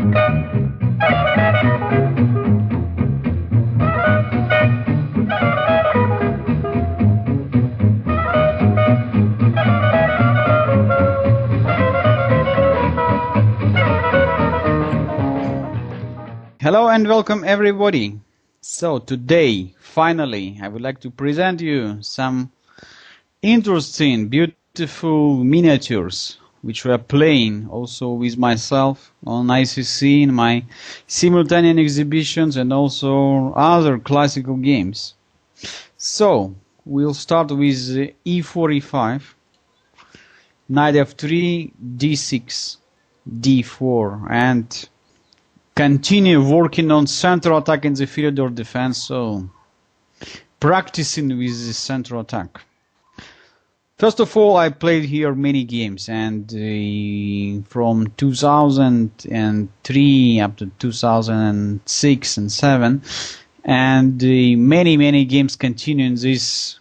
Hello and welcome everybody. So today, finally, I would like to present you some interesting, beautiful miniatures which we are playing also with myself on ICC in my simultaneous exhibitions and also other classical games. So we'll start with E4, E5, Knight F3, D6, D4, and continue working on central attack in the Philidor defense, so practicing with the central attack. First of all, I played here many games, and from 2003 up to 2006 and 7, and many games continue in this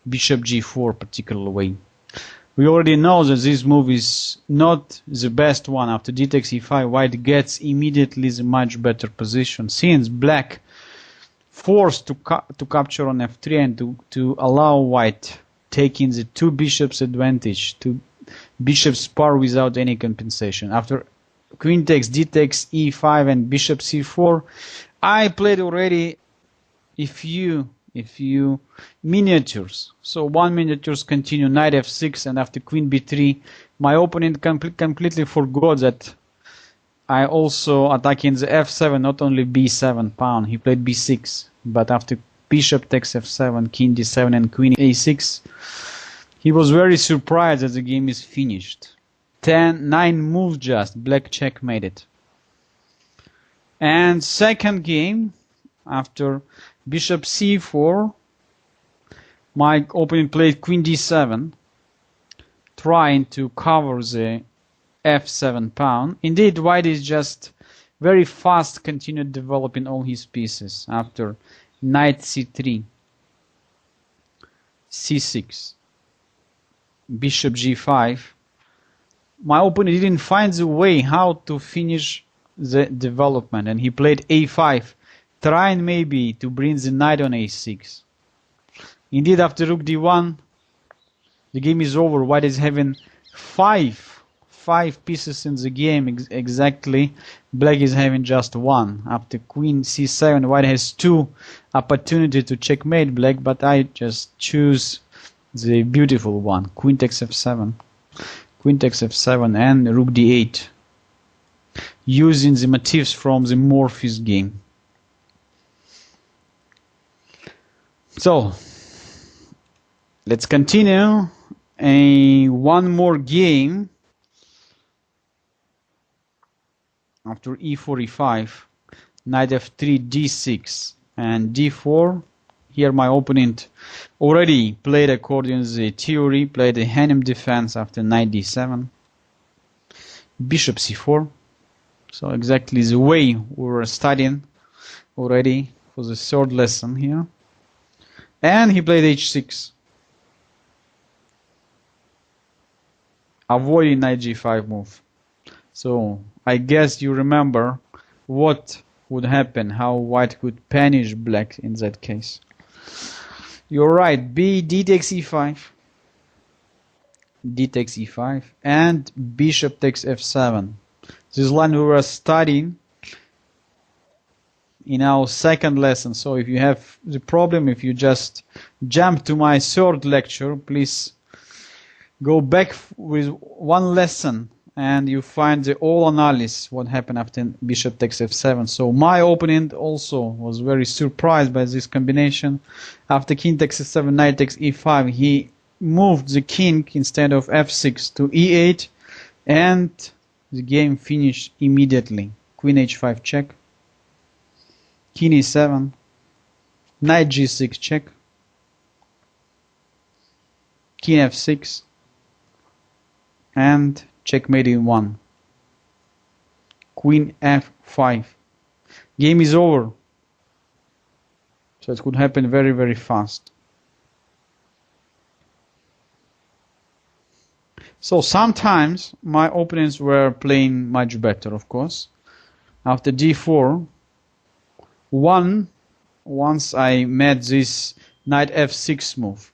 bishop g4 particular way. We already know that this move is not the best one. After d takes e5, white gets immediately the much better position, since black forced to capture on f3 and to allow white taking the two bishops advantage, two bishops par without any compensation. After queen takes, d takes e5 and bishop c4, I played already a few miniatures. So one miniatures continue, knight f6, and after queen b3, my opponent completely forgot that I also attacking the f7, not only b7 pawn. He played b6, but after bishop takes f7, king d7, and queen a6, he was very surprised that the game is finished. 9 moves just, black checkmated. And second game, after bishop c4, my opponent played queen d7, trying to cover the f7 pawn. Indeed, white is just very fast, continued developing all his pieces. After knight c3, c6, bishop g5, my opponent didn't find the way how to finish the development, and he played a5, trying maybe to bring the knight on a6. Indeed, after rook d1, the game is over. White is having five pieces in the game exactly. Black is having just one. After queen c7, white has 2 opportunities to checkmate black, but I just choose the beautiful one. Queen takes f7, queen takes f7, and rook d8, using the motifs from the Morpheus game. So let's continue. One more game. After e4, e5, knight f3, d6, and d4. Here my opponent already played according to the theory, played a Hanem defense after knight d7, bishop c4. So exactly the way we were studying already for the third lesson here. And he played h6, avoiding knight g5 move. So I guess you remember what would happen, how white could punish black in that case. You're right, d takes e5, d takes e5, and bishop takes f7. This line we were studying in our second lesson. So if you have the problem, if you just jump to my third lecture, please go back with one lesson and you find the all analysis what happened after bishop takes f7. So my opponent also was very surprised by this combination. After king takes f7, knight takes e5, he moved the king instead of f6 to e8, and the game finished immediately. Queen h5 check, king e7, knight g6 check, king f6, and checkmate in 1. Queen f5. Game is over. So it could happen very, very fast. So sometimes my opponents were playing much better, of course. After d4, once I made this knight f6 move,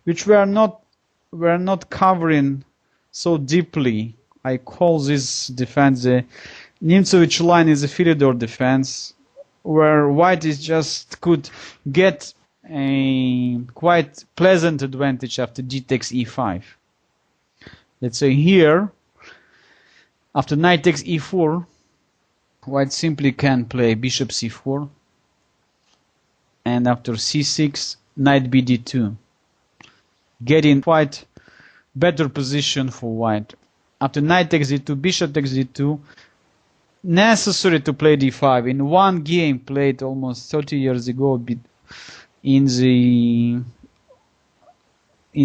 which we are not covering so deeply. I call this defense the Nimzowitsch line is a Philidor defense, where white is just could get a quite pleasant advantage after d takes e5. Let's say here, after knight takes e4, white simply can play bishop c4, and after c6, knight bd2, getting quite better position for white. After knight takes d2, bishop takes d2, necessary to play d5. In one game played almost 30 years ago in the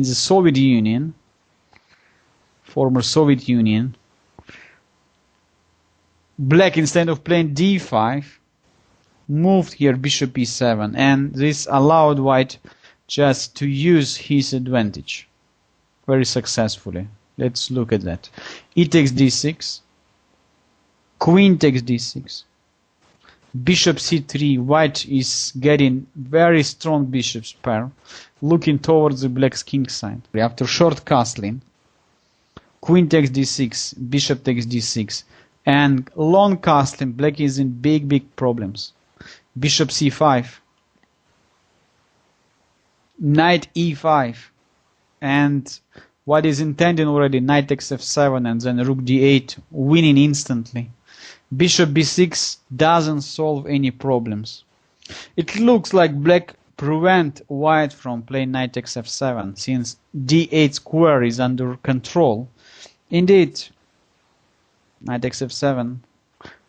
Soviet Union, former Soviet Union, black, instead of playing d5, moved here bishop e7, and this allowed white just to use his advantage very successfully. Let's look at that. E takes d6, queen takes d6, bishop c3. White is getting very strong bishop's pair, looking towards the black's king side. After short castling, queen takes d6, bishop takes d6, and long castling, black is in big problems. Bishop c5, knight e5, and what is intended already, knight takes f7 and then rook d8, winning instantly. Bishop b6 doesn't solve any problems. It looks like black prevent white from playing knight takes f7 since d8 square is under control. Indeed, knight takes f7,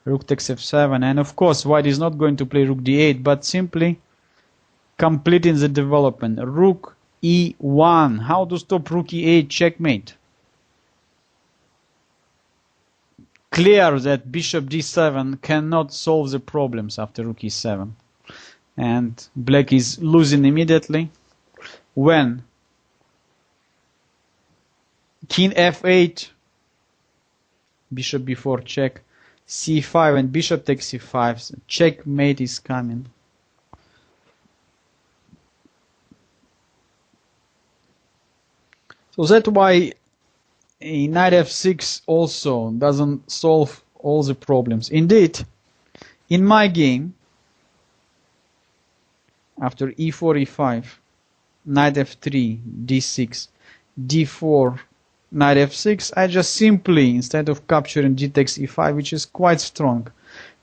rook takes f7, and of course white is not going to play rook d8 but simply completing the development. Rook e1. How to stop rook e8? Checkmate. Clear that bishop d7 cannot solve the problems after rook e7, and black is losing immediately when king f8, bishop b4 check, c5, and bishop takes c5. So checkmate is coming. So that's why a knight f6 also doesn't solve all the problems. Indeed, in my game, after e4, e5, knight f3, d6, d4, knight f6, I just simply, instead of capturing g takes e5, which is quite strong,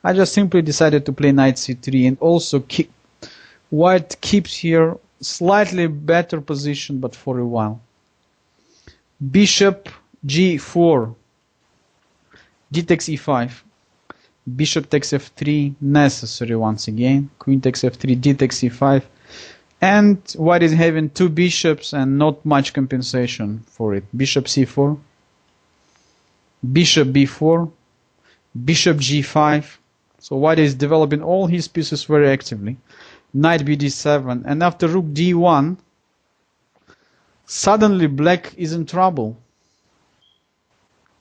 I just simply decided to play knight c3, and also white keeps here slightly better position, but for a while. Bishop g4, d takes e5, bishop takes f3, necessary once again, queen takes f3, d takes e5, and white is having two bishops and not much compensation for it. Bishop c4, bishop b4, bishop g5, so white is developing all his pieces very actively. Knight bd7, and after rook d1, suddenly black is in trouble.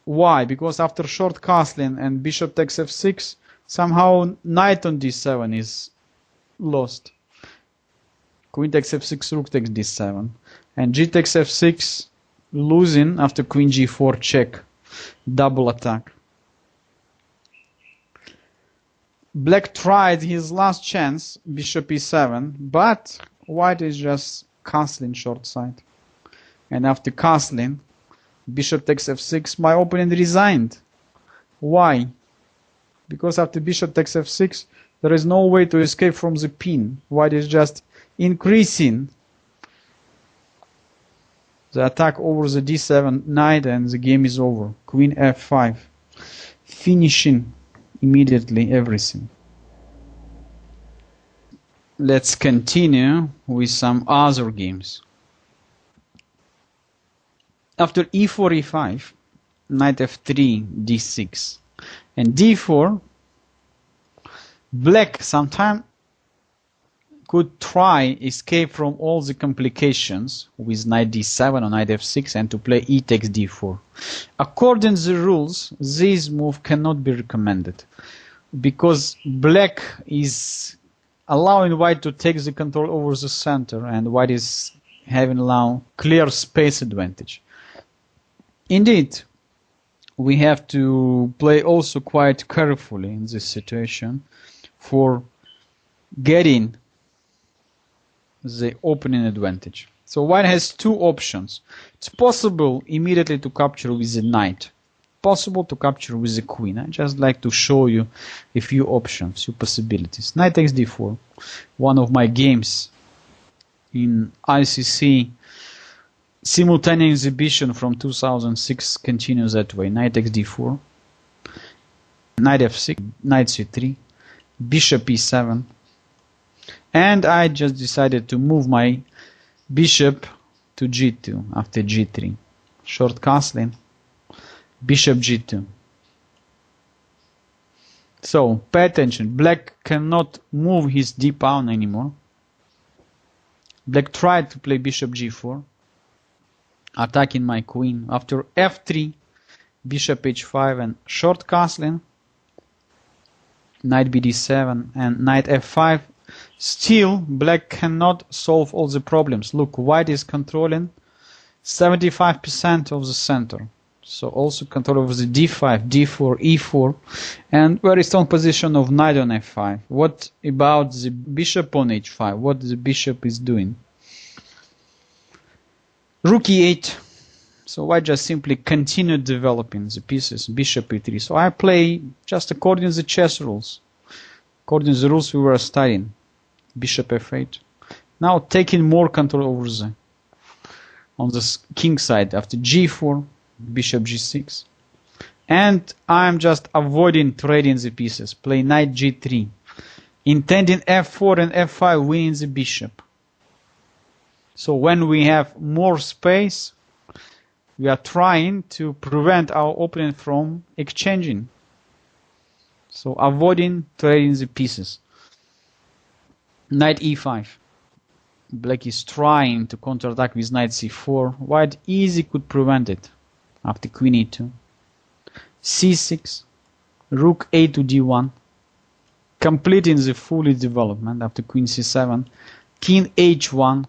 Why? Because after short castling and bishop takes f6, somehow knight on d7 is lost. Queen takes f6, rook takes d7, and g takes f6, losing after queen g4 check, double attack. Black tried his last chance, bishop e7, but white is just castling short side. And after castling, bishop takes f6, my opponent resigned. Why? Because after bishop takes f6, there is no way to escape from the pin. White is just increasing the attack over the d7 knight, and the game is over. Queen f5, finishing immediately everything. Let's continue with some other games. After e4, e5, knight f3, d6, and d4, black sometime could try escape from all the complications with knight d7 or knight f6 and to play e takes d4. According to the rules, this move cannot be recommended. because black is allowing white to take the control over the center, and white is having now clear space advantage. Indeed, we have to play also quite carefully in this situation for getting the opening advantage. So white has two options. It's possible immediately to capture with the knight, possible to capture with the queen. I just like to show you a few options, few possibilities. Knight takes d4, one of my games in ICC simultaneous exhibition from 2006 continues that way. Knight takes d4, knight f6, knight c3, bishop e7, and I just decided to move my bishop to g2 after g3. Short castling, bishop g2. So pay attention, black cannot move his d pawn anymore. Black tried to play bishop g4, attacking my queen. After f3, bishop h5 and short castling, knight bd7 and knight f5. Still, black cannot solve all the problems. Look, white is controlling 75% of the center. So also control over the d5, d4, e4, and very strong position of knight on f5. What about the bishop on h5? What the bishop is doing? Rook e8. So white just simply continued developing the pieces. Bishop e3. So I play just according to the chess rules, according to the rules we were studying. Bishop f8. Now taking more control over the on the king side after g4, bishop g6, and I'm just avoiding trading the pieces. Play knight g3, intending f4 and f5, winning the bishop. So when we have more space, we are trying to prevent our opponent from exchanging. So avoiding trading the pieces. Knight e5. Black is trying to counterattack with knight c4. White easily could prevent it after queen e2. c6. Rook a to d1. Completing the fully development after queen c7. King h1.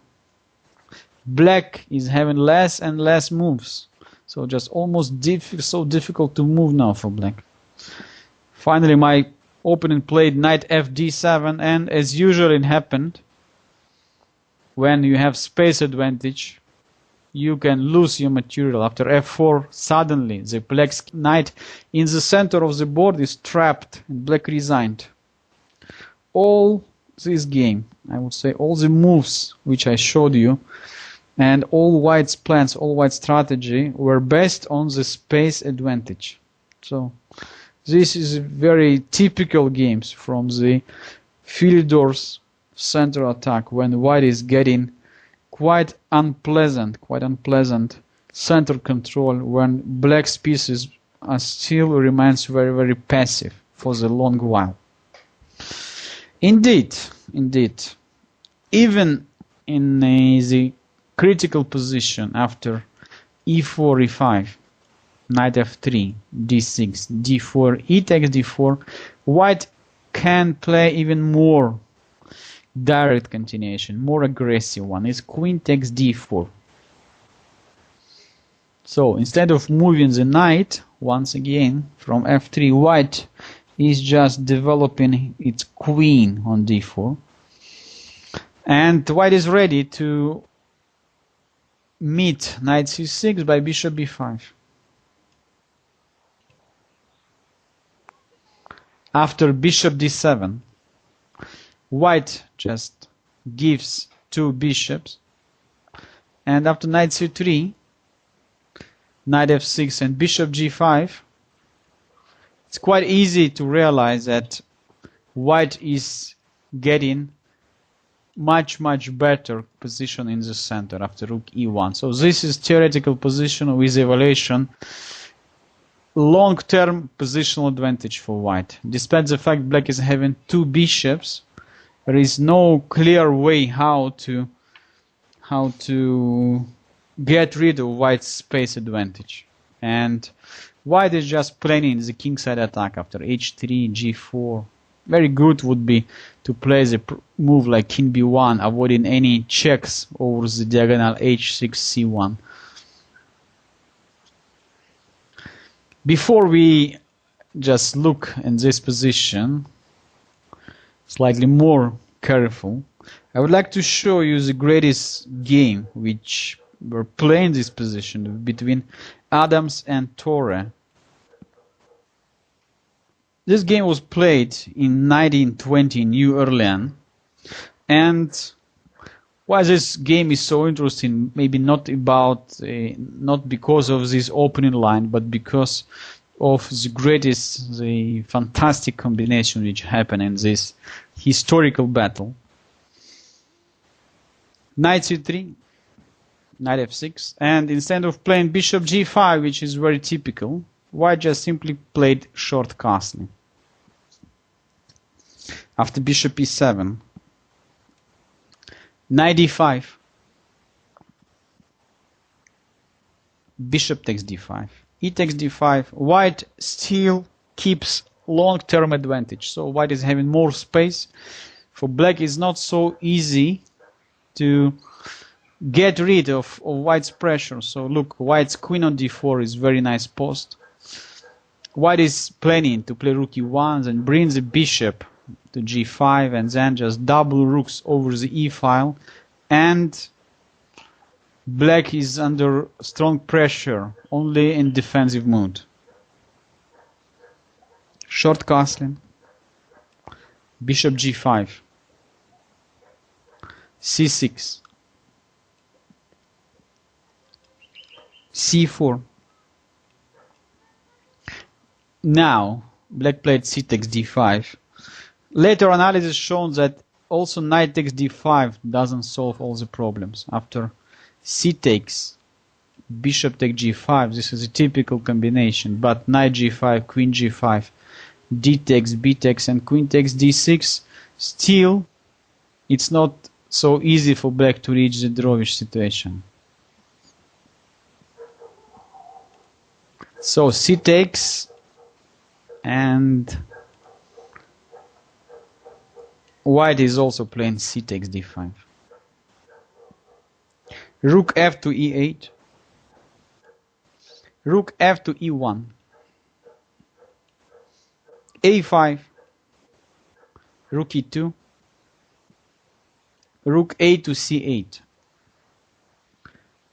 Black is having less and less moves. So just almost so difficult to move now for black. Finally, my opponent played knight fd7, and as usually it happened, when you have space advantage, you can lose your material. After f4, suddenly the black knight in the center of the board is trapped, and black resigned. All this game, I would say, all the moves which I showed you, and all white's plans, all white strategy were based on the space advantage. So this is very typical games from the Philidor's center attack, when white is getting quite unpleasant center control, when black's pieces are still remains very passive for the long while. Indeed, even in the critical position after e4, e5, knight f3, d6, d4, e takes d4, white can play even more direct continuation, more aggressive one. Is queen takes d4. So instead of moving the knight once again from f3, white is just developing its queen on d4, and white is ready to meet knight c6 by bishop b5. After bishop d7, white just gives two bishops, and after knight c3, knight f6 and bishop g5, it's quite easy to realize that white is getting much better position in the center after rook e1. So this is theoretical position with evaluation, long-term positional advantage for white. Despite the fact black is having two bishops, there is no clear way how to get rid of white's space advantage. And White is just planning the kingside attack after h3, g4. Very good would be to play the move like king b1, avoiding any checks over the diagonal h6, c1. Before we just look in this position, slightly more careful, I would like to show you the greatest game which were playing this position between Adams and Torre. This game was played in 1920 in New Orleans, and why this game is so interesting, maybe not because of this opening line, but because of the fantastic combination which happened in this historical battle. Knight c3, knight f6, and instead of playing bishop g5, which is very typical, White just simply played short castling. After bishop e7, knight d5, bishop takes d5, e takes d5. White still keeps long-term advantage, so White is having more space. For Black, it's not so easy to get rid of White's pressure. So look, White's queen on d4 is very nice post. White is planning to play rook e1 and bring the bishop to g5 and then just double rooks over the e file, and Black is under strong pressure, only in defensive mode. Short castling, bishop g5, c6, c4. Now Black played c takes d5. Later analysis shows that also knight takes d5 doesn't solve all the problems. After c takes, bishop takes g5, this is a typical combination, but knight g5, queen g5, d takes, b takes, and queen takes d6, still it's not so easy for Black to reach the drawish situation. So c takes, and White is also playing c takes d5. Rook f to e8. Rook f to e1. a5. Rook e2. Rook a to c8.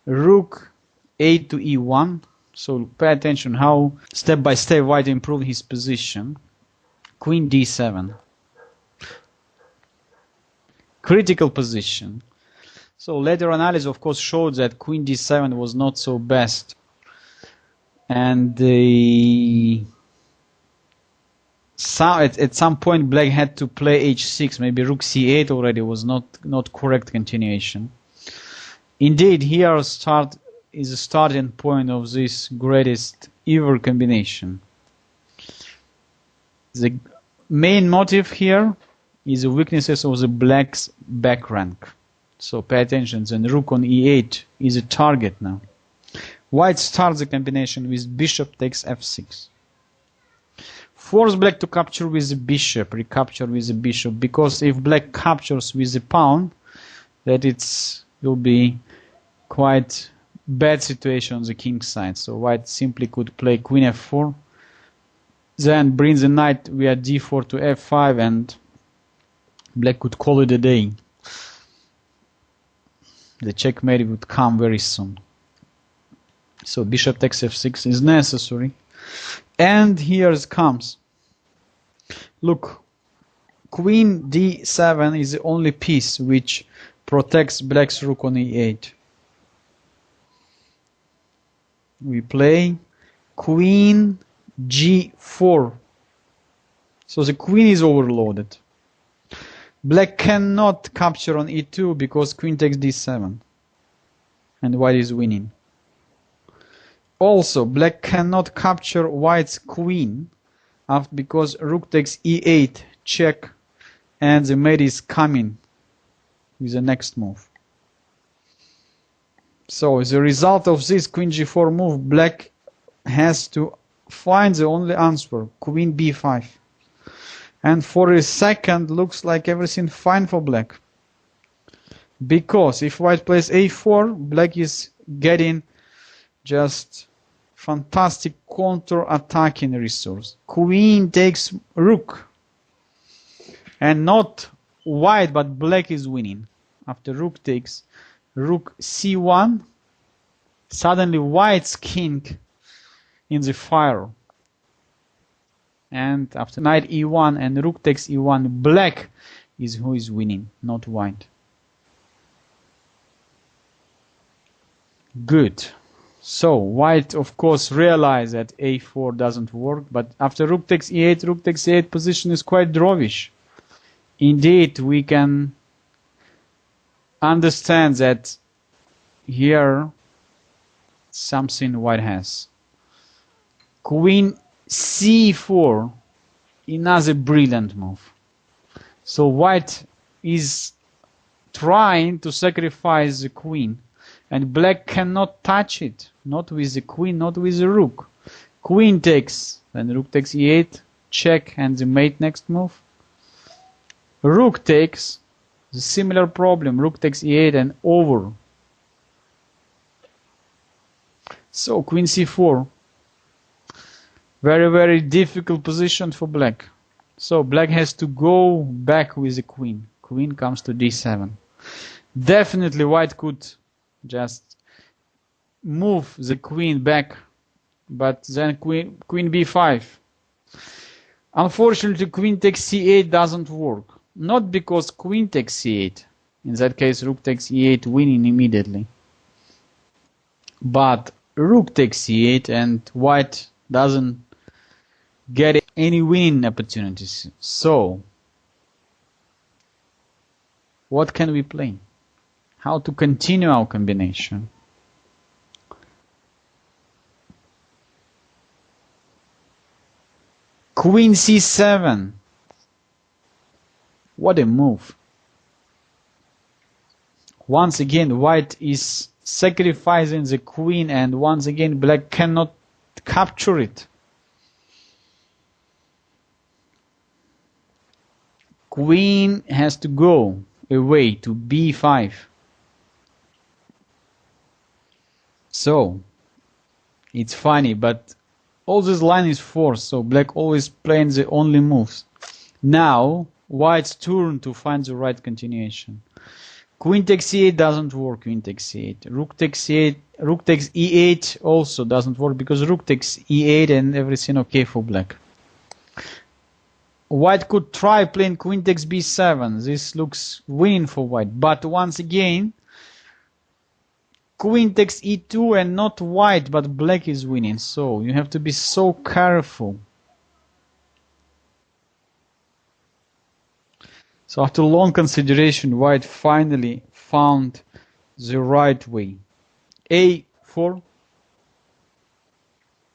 Rook a to e1. So pay attention how step by step White improved his position. Queen d7. Critical position. So later analysis of course showed that queen d7 was not so best, and at some point Black had to play h6, maybe rook c8 already was not correct continuation. Indeed, here is a starting point of this greatest ever combination. The main motive here is the weaknesses of the Black's back rank. So pay attention, then rook on e8 is a target now. White starts the combination with bishop takes f6. Force Black to capture with the bishop, recapture with the bishop, because if Black captures with the pawn, that will be quite bad situation on the king side. So White simply could play queen f4, then bring the knight via d4 to f5, and Black could call it a day. The checkmate would come very soon. So bishop takes f6 is necessary. And here it comes. Look, queen d7 is the only piece which protects Black's rook on e8. We play queen g4. So the queen is overloaded. Black cannot capture on e2 because queen takes d7 and White is winning. Also, Black cannot capture White's queen because rook takes e8 check, and the mate is coming with the next move. So as a result of this queen g4 move, Black has to find the only answer, queen b5. And for a second looks like everything fine for black. Because if white plays a4, black is getting just fantastic counter-attacking resource. Queen takes rook. And not white, but black is winning. After rook takes rook c1, suddenly white's king in the fire. And after knight e1 and rook takes e1, black is who is winning, not white. Good. So white of course realized that a4 doesn't work, but after rook takes e8, rook takes e8 position is quite drawish. Indeed, we can understand that here something white has. Queen c4, another brilliant move. So white is trying to sacrifice the queen, and black cannot touch it, not with the queen, not with the rook. Queen takes, then rook takes e8, check, and the mate next move. Rook takes, the similar problem, rook takes e8 and over. So queen c4, very difficult position for black. So black has to go back with the queen. Queen comes to d7. Definitely white could just move the queen back, but then queen b5. Unfortunately, queen takes c8 doesn't work. Not because queen takes c8. In that case, rook takes e8, winning immediately. But rook takes c8 and white doesn't get any winning opportunities. So, what can we play? How to continue our combination? Queen c7. What a move. Once again, white is sacrificing the queen, and once again, black cannot capture it. Queen has to go away to b5. So, it's funny, but all this line is forced, so black always playing the only moves. Now, white's turn to find the right continuation. Queen takes c8 doesn't work, queen takes c8. Rook takes c8, rook takes e8 also doesn't work because rook takes e8 and everything okay for black. White could try playing queen takes b7. This looks winning for white, but once again, queen takes e2 and not white, but black is winning. So you have to be so careful. So after long consideration, white finally found the right way. a4,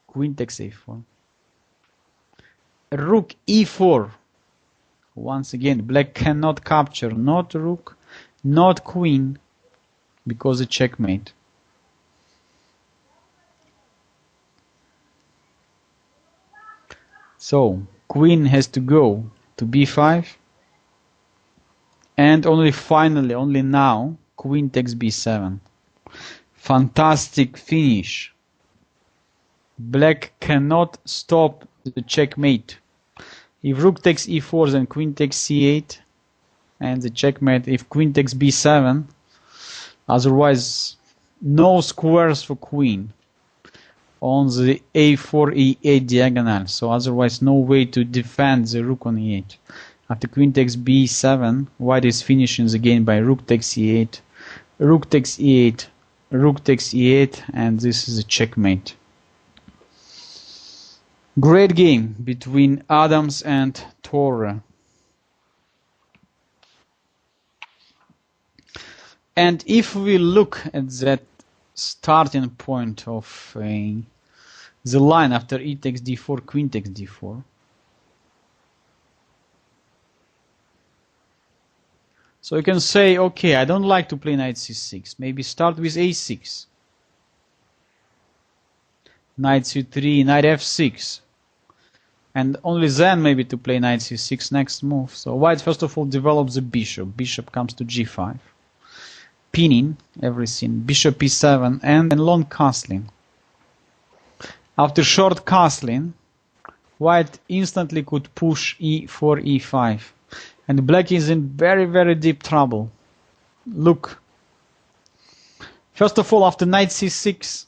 queen takes a4. Rook e4. Once again, black cannot capture not rook, not queen, because it's checkmate. So, queen has to go to b5. And only finally, only now, queen takes b7. Fantastic finish. Black cannot stop the checkmate. If rook takes e4, then queen takes c8. And the checkmate if queen takes b7. Otherwise, no squares for queen on the a4, e8 diagonal. So otherwise, no way to defend the rook on e8. After queen takes b7, white is finishing the game by rook takes e8, rook takes e8, rook takes e8, and this is a checkmate. Great game between Adams and Torre. And if we look at that starting point of the line after e takes d4, queen takes d4, so you can say, okay, I don't like to play knight c6. Maybe start with a6. knight c3, knight f6. And only then maybe to play knight c6 next move. So white first of all develops the bishop. Bishop comes to g5. Pinning everything. Bishop e7 and long castling. After short castling, white instantly could push e4, e5. And black is in very, very deep trouble. Look. First of all, after knight c6,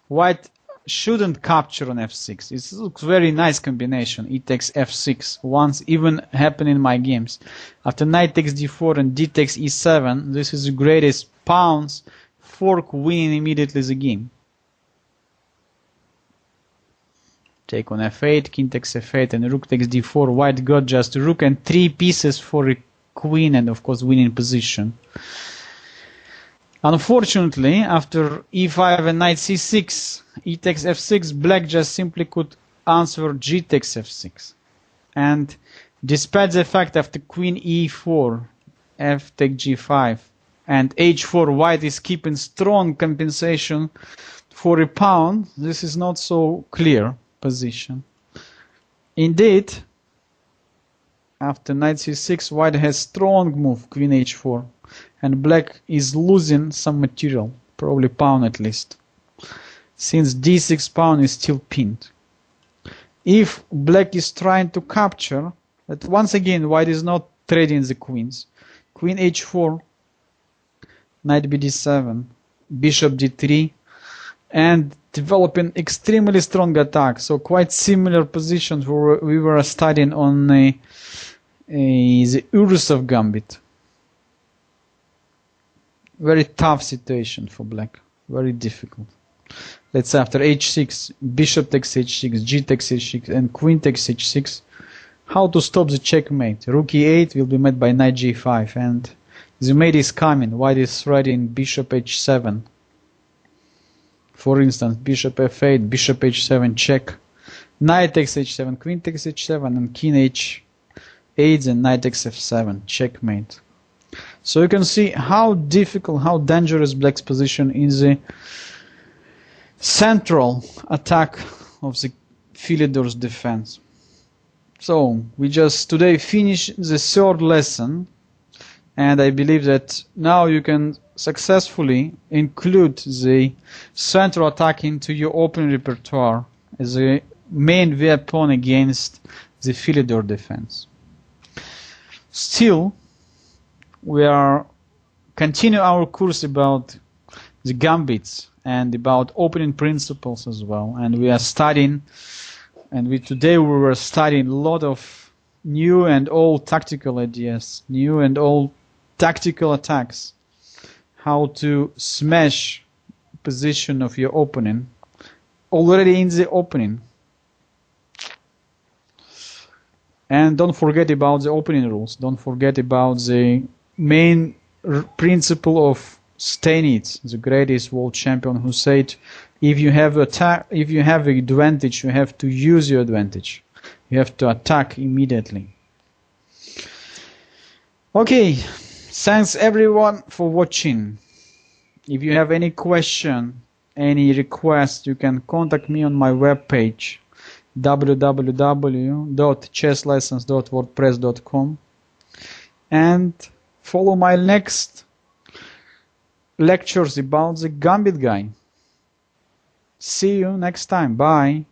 white shouldn't capture on f6. It looks very nice combination. E takes f6. Once even happened in my games. After knight takes d4 and d takes e7, this is the greatest pawns, fork winning immediately the game. Take on f8, king takes f8 and rook takes d4. White got just rook and 3 pieces for a queen and of course winning position. Unfortunately, after e5 and knight c6, e takes f6, black just simply could answer g takes f6. And despite the fact after queen e4, f take g5, and h4, white is keeping strong compensation for a pawn, this is not so clear position. Indeed, after knight c6, white has strong move, queen h4. And black is losing some material, probably pawn at least, since d6 pawn is still pinned. If black is trying to capture, but once again white is not trading the queens. Queen h4, knight bd7, bishop d3, and developing extremely strong attack. So quite similar positions where we were studying on the Ursov gambit. Very tough situation for black, very difficult. Let's say after h6, bishop takes h6, g takes h6, and queen takes h6. How to stop the checkmate? Rook e8 will be met by knight g5, and the mate is coming. White is threatening bishop h7. For instance, bishop f8, bishop h7, check. Knight takes h7, queen takes h7, and king h8, and knight takes f7, checkmate. So you can see how difficult, how dangerous black's position in the central attack of the Philidor's defense. So we just today finished the third lesson, and I believe that now you can successfully include the central attack into your opening repertoire as a main weapon against the Philidor defense. Still, we are continue our course about the gambits and about opening principles as well, and we are studying, and today we were studying a lot of new and old tactical ideas, new and old tactical attacks, how to smash position of your opponent already in the opening. And don't forget about the opening rules. Don't forget about the main principle of Stanitz, the greatest world champion, who said, if you have advantage, you have to use your advantage. You have to attack immediately. Okay, thanks everyone for watching. If you have any question, any request, you can contact me on my webpage www.chesslessons.wordpress.com and follow my next lectures about the Gambit guy. See you next time. Bye.